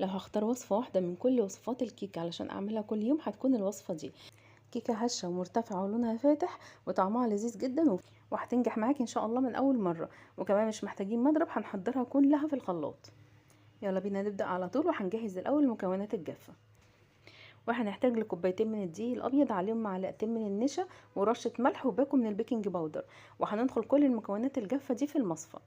لو هختار وصفة واحدة من كل وصفات الكيك علشان اعملها كل يوم هتكون الوصفة دي. كيكة هشة ومرتفعة ولونها فاتح وطعمها لذيذ جدا وهتنجح معاكي ان شاء الله من اول مرة. وكمان مش محتاجين مضرب، هنحضرها كلها في الخلاط. يلا بينا نبدأ على طول. وهنجهز الاول المكونات الجافة. وهنحتاج لكوبايتين من الدقيق الابيض، عليهم معلقتين من النشا ورشة ملح وباكو من البيكنج باودر. وهندخل كل المكونات الجافة دي في المصفى.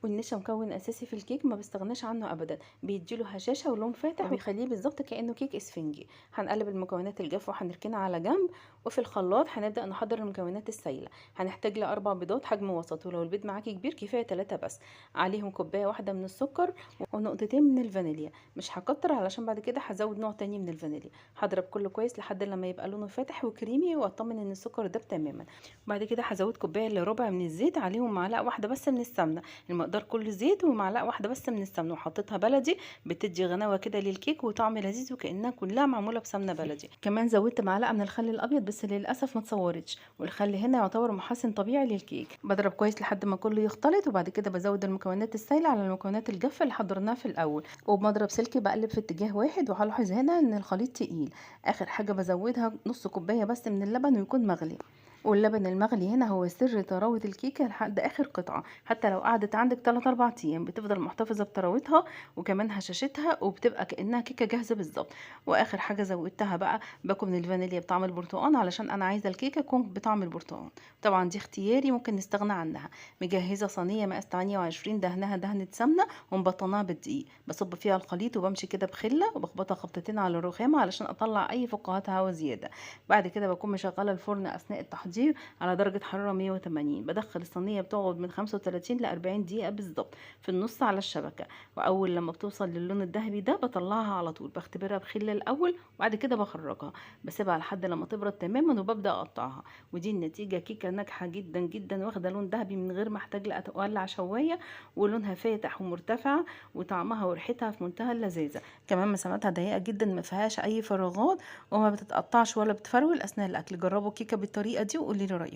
والنشا مكون اساسي في الكيك، ما بستغناش عنه ابدا، بيديله هشاشه ولون فاتح وبيخليه بالظبط كانه كيك اسفنجي. هنقلب المكونات الجافه وهنركنها على جنب. وفي الخلاط هنبدا نحضر المكونات السائله. هنحتاج لاربع بيضات حجم وسط، ولو البيض معاكي كبير كفايه 3 بس. عليهم كوبايه واحده من السكر ونقطتين من الفانيليا. مش هكتر علشان بعد كده هزود نوع تاني من الفانيليا. هضرب كله كويس لحد لما يبقى لونه فاتح وكريمي، واطمن ان السكر داب تماما. بعد كده هزود كوبايه الا ربع من الزيت، عليهم معلقه واحده بس من السمنه. المقدار كله زيت ومعلقه واحده بس من السمنه، وحطيتها بلدي بتدي غناوه كده للكيك وطعم لذيذ وكانها كلها معموله بسمنه بلدي. كمان زودت معلقه من الخل الابيض بس للاسف ما تصورتش، والخل هنا يعتبر محسن طبيعي للكيك. بضرب كويس لحد ما كله يختلط، وبعد كده بزود المكونات السائله على المكونات الجافه اللي حضرناها في الاول، وبمضرب سلكي بقلب في اتجاه واحد. وهلاحظ هنا ان الخليط تقيل. اخر حاجه بزودها نص كوبايه بس من اللبن ويكون مغلي. واللبن المغلي هنا هو سر طراوة الكيكة لحد آخر قطعة. حتى لو قعدت عندك 3 4 أيام بتفضل محتفظة بطراوتها وكمان هشاشتها، وبتبقى كأنها كيكة جاهزة بالظبط. وآخر حاجة زودتها بقى باكو من الفانيليا بطعم البرتقال، علشان أنا عايزة الكيكة تكون بطعم البرتقال. طبعا دي اختياري، ممكن نستغنى عنها. مجهزة صينية مقاس 28، دهنها دهنة سمنة ومبطناها بالدقيق. بصب فيها الخليط وبمشي كده بخلة وبخبطها خبطتين على الرخامة علشان أطلع أي فقاعات هوا زيادة. بعد كده بكون مشغلة الفرن أثناء التحضير على درجة حرارة 180. بدخل الصينية بتقعد من 35 ل 40 دقيقة بالظبط في النص على الشبكة. وأول لما بتوصل للون الذهبي ده بطلعها على طول، بختبرها بخلة الأول وبعد كده بخرجها. بسيبها لحد لما تبرد تماما وببدأ أقطعها. ودي النتيجة، كيكة ناجحة جدا جدا، واخدة لون ذهبي من غير ما احتاج أولع شواية، ولونها فاتح ومرتفع، وطعمها وريحتها في منتهى اللذاذة. كمان مساماتها ضيقة جدا، ما فيهاش أي فراغات، وما بتتقطعش ولا بتفرول أثناء الأكل. جربوا كيكة بالطريقة دي وقولي لي رأيكم.